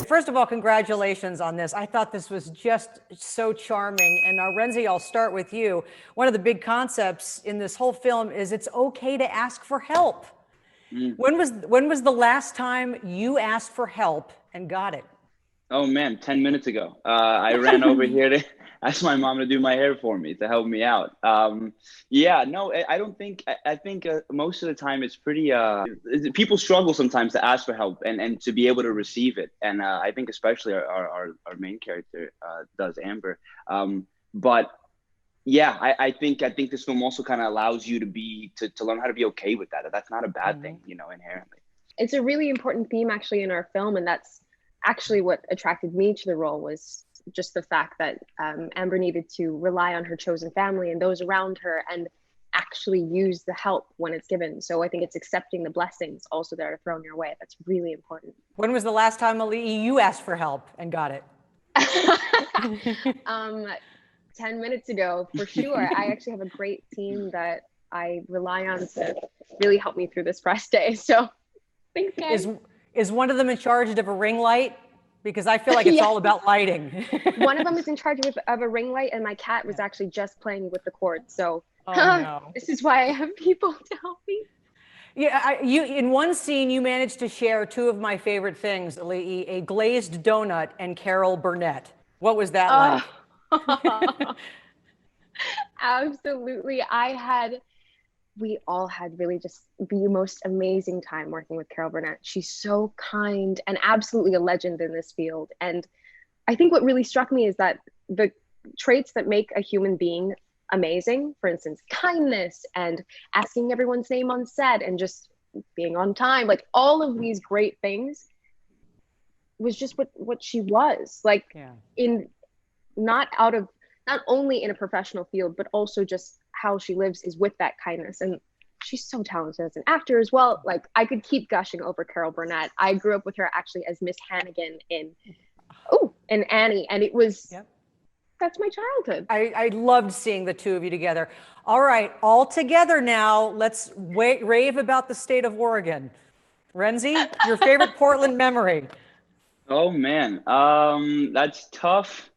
first of all, congratulations on this. I thought this was just so charming. And Rhenzy, I'll start with you. One of the big concepts in this whole film is it's okay to ask for help. When was the last time you asked for help and got it? Oh man, 10 minutes ago. I ran over here to ask my mom to do my hair for me, to help me out. Yeah, no, I don't think, I think most of the time it's pretty, people struggle sometimes to ask for help and to be able to receive it. And I think especially our main character does, Amber. But yeah, I think this film also kind of allows you to learn how to be okay with that. That's not a bad thing, you know, inherently. It's a really important theme actually in our film, and that's actually what attracted me to the role, was just the fact that Amber needed to rely on her chosen family and those around her and actually use the help when it's given. So I think it's accepting the blessings also that are thrown your way. That's really important. When was the last time, Auli'i, you asked for help and got it? 10 minutes ago, for sure. I actually have a great team that I rely on to really help me through this press day. So thanks, guys. Is one of them in charge of a ring light? Because I feel like it's all about lighting. One of them is in charge of a ring light, and my cat was actually just playing with the cord. So no. This is why I have people to help me. Yeah, you in one scene, you managed to share two of my favorite things, Auli'i, a glazed donut and Carol Burnett. What was that like? Absolutely. We all had really just the most amazing time working with Carol Burnett. She's so kind and absolutely a legend in this field. And I think what really struck me is that the traits that make a human being amazing, for instance, kindness and asking everyone's name on set and just being on time, like all of these great things, was just what she was like, not only in a professional field, but also just how she lives is with that kindness. And she's so talented as an actor as well. Like, I could keep gushing over Carol Burnett. I grew up with her actually as Miss Hannigan in Annie. And it was, that's my childhood. I loved seeing the two of you together. All right, all together now, let's rave about the state of Oregon. Rhenzy, your favorite Portland memory? Oh man, that's tough.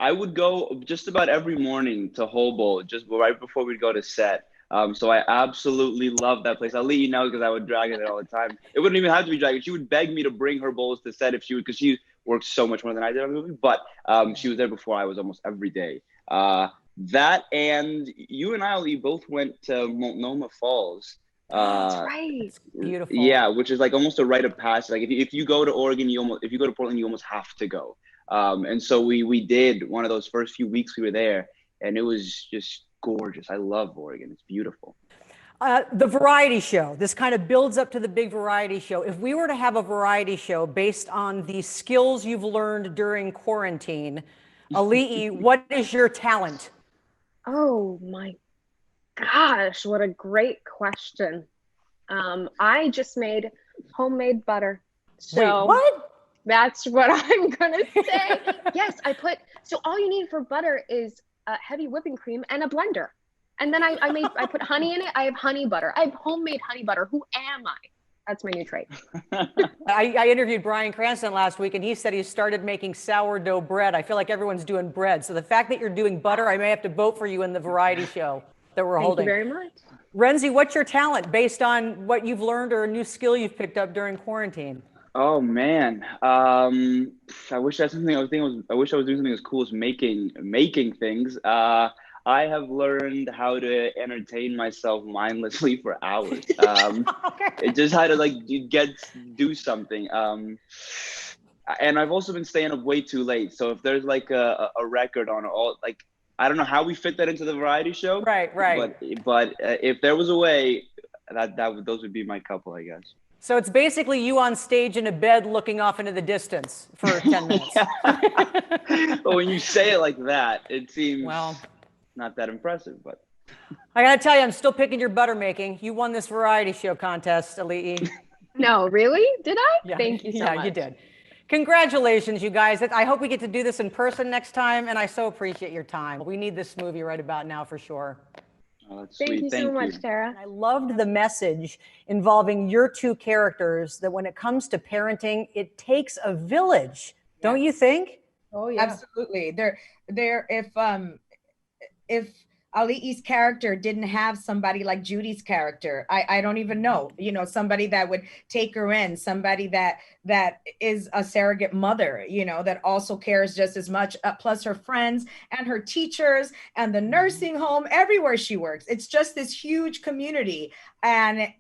I would go just about every morning to Hobo, just right before we'd go to set. So I absolutely love that place. I'll let you know because I would drag it there all the time. It wouldn't even have to be dragged. She would beg me to bring her bowls to set if she would, because she works so much more than I did on the movie. But she was there before I was almost every day. That, and you and I both went to Multnomah Falls. That's right. It's beautiful. Yeah, which is like almost a rite of passage. Like if you go to Oregon, if you go to Portland, you almost have to go. And so we did one of those first few weeks we were there, and it was just gorgeous. I love Oregon. It's beautiful. The variety show, this kind of builds up to the big variety show. If we were to have a variety show based on the skills you've learned during quarantine, Auli'i, what is your talent? Oh my gosh, what a great question. I just made homemade butter. So wait, what? That's what I'm gonna say. Yes, so all you need for butter is heavy whipping cream and a blender. And then I put honey in it. I have honey butter. I have homemade honey butter. Who am I? That's my new trait. I interviewed Bryan Cranston last week, and he said he started making sourdough bread. I feel like everyone's doing bread. So the fact that you're doing butter, I may have to vote for you in the variety show that we're holding. Thank you very much. Rhenzy, what's your talent based on what you've learned or a new skill you've picked up during quarantine? Oh man, I wish that's something I wish I was doing something as cool as making things. I have learned how to entertain myself mindlessly for hours. It just had to do something. And I've also been staying up way too late. So if there's like a record on all, like, I don't know how we fit that into the variety show. Right. But if there was a way, those would be my couple, I guess. So it's basically you on stage in a bed looking off into the distance for 10 minutes. But when you say it like that, it seems not that impressive. But I gotta tell you, I'm still picking your butter making. You won this variety show contest, Auli'i. No, really? Did I? Yeah. Thank you so much. Yeah, you did. Congratulations, you guys. I hope we get to do this in person next time, and I so appreciate your time. We need this movie right about now for sure. Oh, that's Thank sweet. you so Thank much, you. Tara. I loved the message involving your two characters that when it comes to parenting, it takes a village. Yeah. Don't you think? Oh yeah. Absolutely. If Auli'i's character didn't have somebody like Judy's character, I don't even know, somebody that would take her in, somebody that is a surrogate mother, that also cares just as much, plus her friends and her teachers and the nursing home, everywhere she works. It's just this huge community, and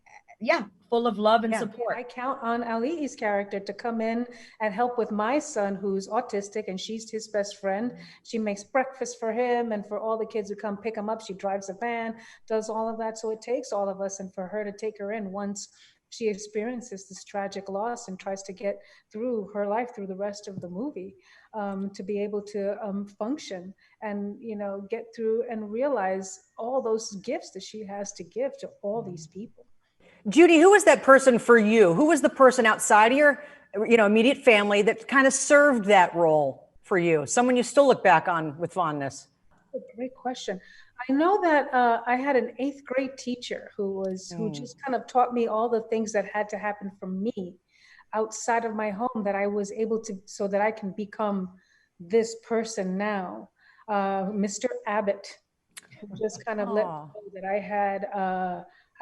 yeah, full of love and support. I count on Auli'i's character to come in and help with my son who's autistic, and she's his best friend. She makes breakfast for him and for all the kids who come pick him up. She drives a van, does all of that. So it takes all of us, and for her to take her in once she experiences this tragic loss and tries to get through her life through the rest of the movie, to be able to function and get through and realize all those gifts that she has to give to all these people. Judy, who was that person for you? Who was the person outside of your, immediate family that kind of served that role for you? Someone you still look back on with fondness? Great question. I know that I had an 8th grade teacher who just kind of taught me all the things that had to happen for me outside of my home that I was able to, so that I can become this person now. Mr. Abbott, who just kind of let me know that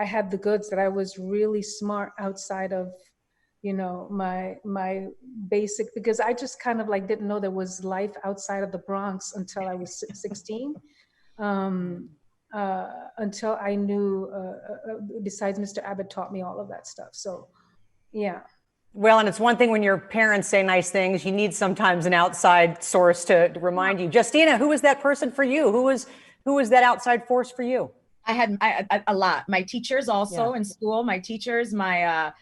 I had the goods, that I was really smart outside of, my basic, because I just kind of like didn't know there was life outside of the Bronx until I was 16. Until I knew, besides Mr. Abbott taught me all of that stuff. So, yeah. Well, and it's one thing when your parents say nice things, you need sometimes an outside source to remind you. Justina, who was that person for you? Who was that outside force for you? I had a lot. My teachers also in school, my teachers, my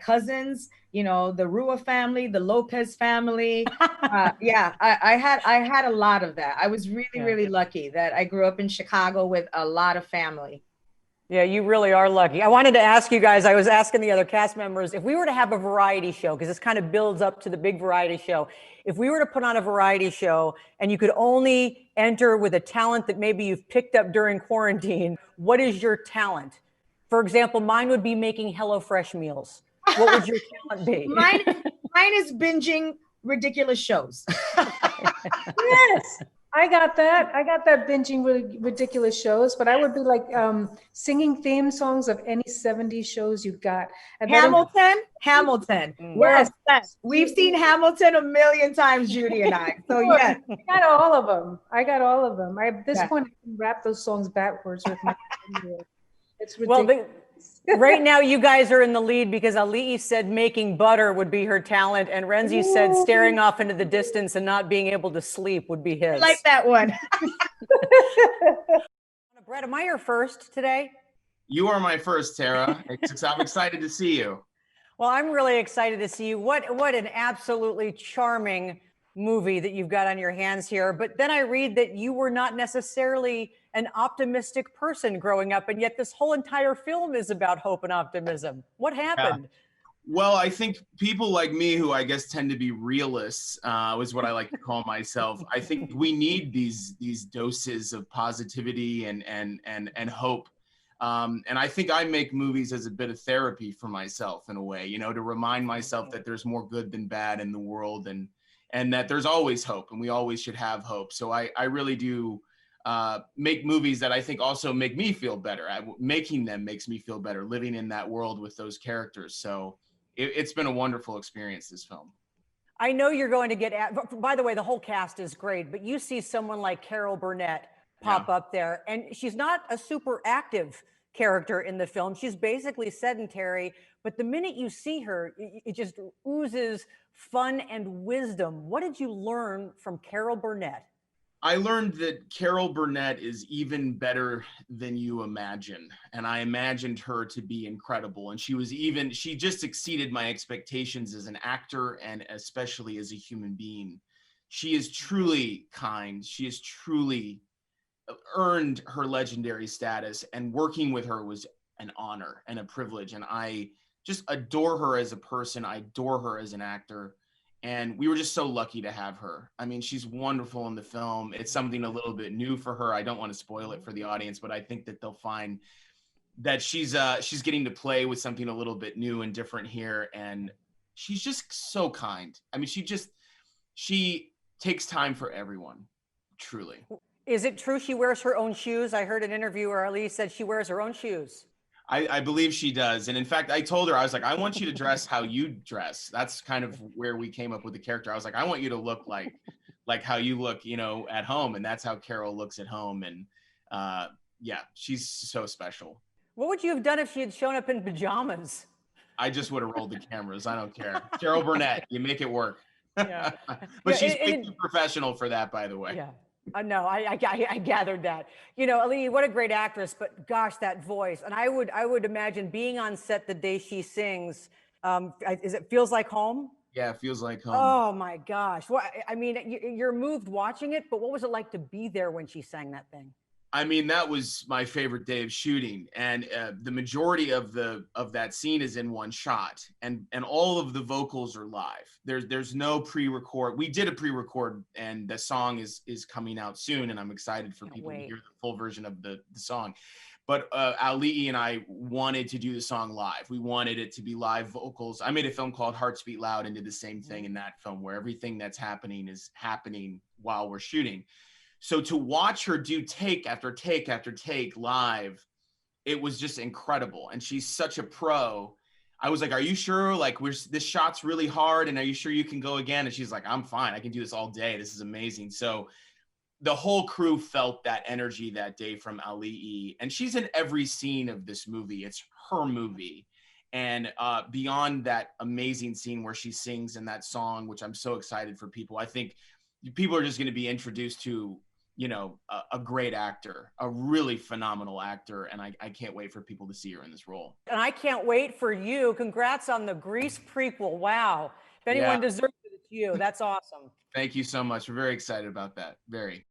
cousins, the Rua family, the Lopez family. I had a lot of that. I was really lucky that I grew up in Chicago with a lot of family. Yeah, you really are lucky. I wanted to ask you guys, I was asking the other cast members, if we were to have a variety show, because this kind of builds up to the big variety show, if we were to put on a variety show and you could only enter with a talent that maybe you've picked up during quarantine, what is your talent? For example, mine would be making HelloFresh meals. What would your talent be? Mine is binging ridiculous shows. Yes. I got that binging ridiculous shows, but I would be like singing theme songs of any 70s shows you got. And Hamilton. Yes. We've seen Hamilton a million times, Judy and I. So yes. I got all of them. At this point, I can rap those songs backwards with my It's ridiculous. Well, right now you guys are in the lead because Auli'i said making butter would be her talent, and Rhenzy said staring off into the distance and not being able to sleep would be his. I like that one. Brett, am I your first today? You are my first, Tara. I'm excited to see you. Well, I'm really excited to see you. What an absolutely charming movie that you've got on your hands here. But then I read that you were not necessarily an optimistic person growing up, and yet this whole entire film is about hope and optimism. What happened? Yeah. Well, I think people like me, who I guess tend to be realists, is what I like to call myself. I think we need these doses of positivity and hope. And I think I make movies as a bit of therapy for myself in a way, to remind myself that there's more good than bad in the world, and that there's always hope, and we always should have hope. So I really do make movies that I think also make me feel better. Making them makes me feel better, living in that world with those characters. So it's been a wonderful experience, this film. I know you're going to get by the way, the whole cast is great, but you see someone like Carol Burnett pop up there, and she's not a super active character in the film. She's basically sedentary, but the minute you see her, it just oozes fun and wisdom. What did you learn from Carol Burnett? I learned that Carol Burnett is even better than you imagine. And I imagined her to be incredible. And she just exceeded my expectations as an actor and especially as a human being. She is truly kind. She has truly earned her legendary status, and working with her was an honor and a privilege. And I just adore her as a person. I adore her as an actor. And we were just so lucky to have her. I mean, she's wonderful in the film. It's something a little bit new for her. I don't want to spoil it for the audience, but I think that they'll find that she's getting to play with something a little bit new and different here. And she's just so kind. I mean, she takes time for everyone, truly. Is it true she wears her own shoes? I heard an interview where Auli'i said she wears her own shoes. I believe she does. And in fact, I told her, I was like, I want you to dress how you dress. That's kind of where we came up with the character. I was like, I want you to look like how you look, you know, at home. And that's how Carol looks at home. And yeah, she's so special. What would you have done if she had shown up in pajamas? I just would have rolled the cameras. I don't care. Carol Burnett, you make it work. Yeah. But she's too professional for that, by the way. Yeah. No, I gathered that. You know, Auli'i, what a great actress, but gosh, that voice. And I would imagine being on set the day she sings, is it Feels Like Home? Yeah, it feels like home. Oh my gosh. Well, I mean, you're moved watching it, but what was it like to be there when she sang that thing? I mean, that was my favorite day of shooting, and the majority of that scene is in one shot, and all of the vocals are live. There's no pre-record. We did a pre-record, and the song is coming out soon, and I'm excited for people to hear the full version of the song. But Auli'i and I wanted to do the song live. We wanted it to be live vocals. I made a film called Hearts Beat Loud and did the same thing in that film, where everything that's happening is happening while we're shooting. So to watch her do take after take after take live, it was just incredible. And she's such a pro. I was like, are you sure? Like, this shot's really hard. And are you sure you can go again? And she's like, I'm fine. I can do this all day. This is amazing. So the whole crew felt that energy that day from Auli'i. And she's in every scene of this movie. It's her movie. And beyond that amazing scene where she sings in that song, which I'm so excited for people, I think people are just going to be introduced to, you know, a great actor, a really phenomenal actor. And I can't wait for people to see her in this role. And I can't wait for you. Congrats on the Grease prequel. Wow. If anyone deserves it, it's you. That's awesome. Thank you so much. We're very excited about that. Very.